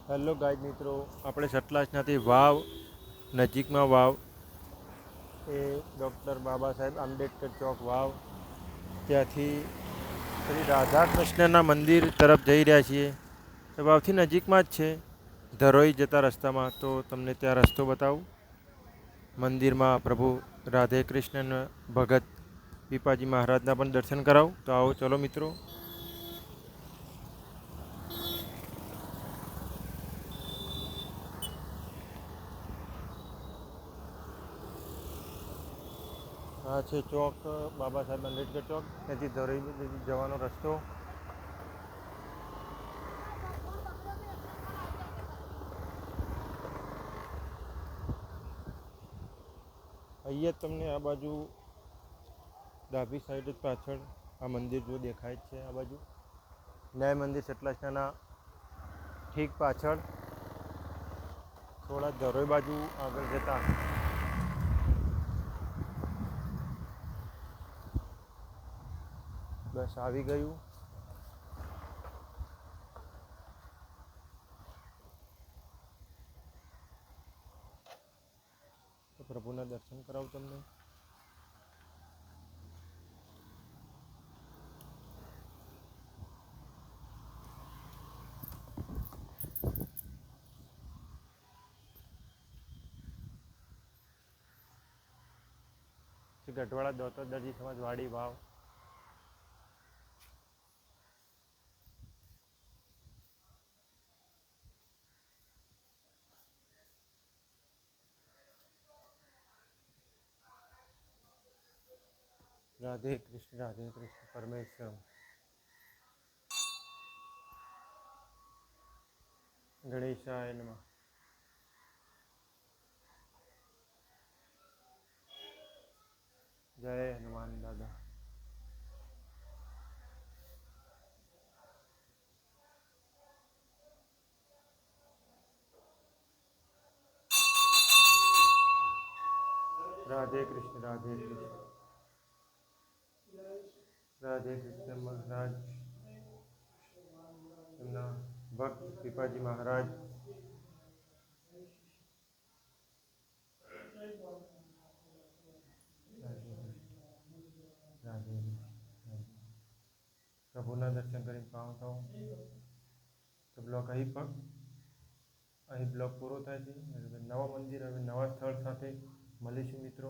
Hello guide મિત્રો, આપણે સતલાજનાથી વાવ નજીકમાં વાવ એ ડૉક્ટર બાબા સાહેબ આંબેડકર ચોક વાવ ત્યાંથી શ્રી રાધાકૃષ્ણના મંદિર તરફ જઈ રહ્યા છીએ. એ વાવથી નજીકમાં જ છે, ધરોઈ જતા રસ્તામાં. તો તમને ત્યાં રસ્તો બતાવું. મંદિરમાં પ્રભુ રાધે કૃષ્ણ ભગત પીપાજી મહારાજના પણ દર્શન કરાવું. તો આવો ચલો મિત્રો. આ છે ચોક, બાબા સાહેબ આંબેડકર ચોક. ત્યાંથી ધરોઈ જવાનો રસ્તો. અહીંયા તમને આ બાજુ ડાબી સાઈડ જ પાછળ આ મંદિર જો દેખાય જ છે. આ બાજુ ન્યાય મંદિર સતલાજના ઠીક પાછળ થોડા ધરોઈ બાજુ આગળ જતા બસ આવી ગયું. તો પ્રભુના દર્શન કરાવું તમને. ગઢવાડા દોતર દરજી સમાજ વાડી વાવ. રાધે કૃષ્ણ પરમેશ્વર. ગણેશાય નમઃ. જય હનુમાન દાદા. રાધે કૃષ્ણ રાધે કૃષ્ણ મહારાજ એમના ભક્ત પીપાજી મહારાજ. રાધે પ્રભુના દર્શન કરીને પાવન થાઉં. તો બ્લોગ અહીં બ્લોગ પૂરો થાય છે. નવા મંદિર હવે નવા સ્થળ સાથે મળીશું મિત્રો.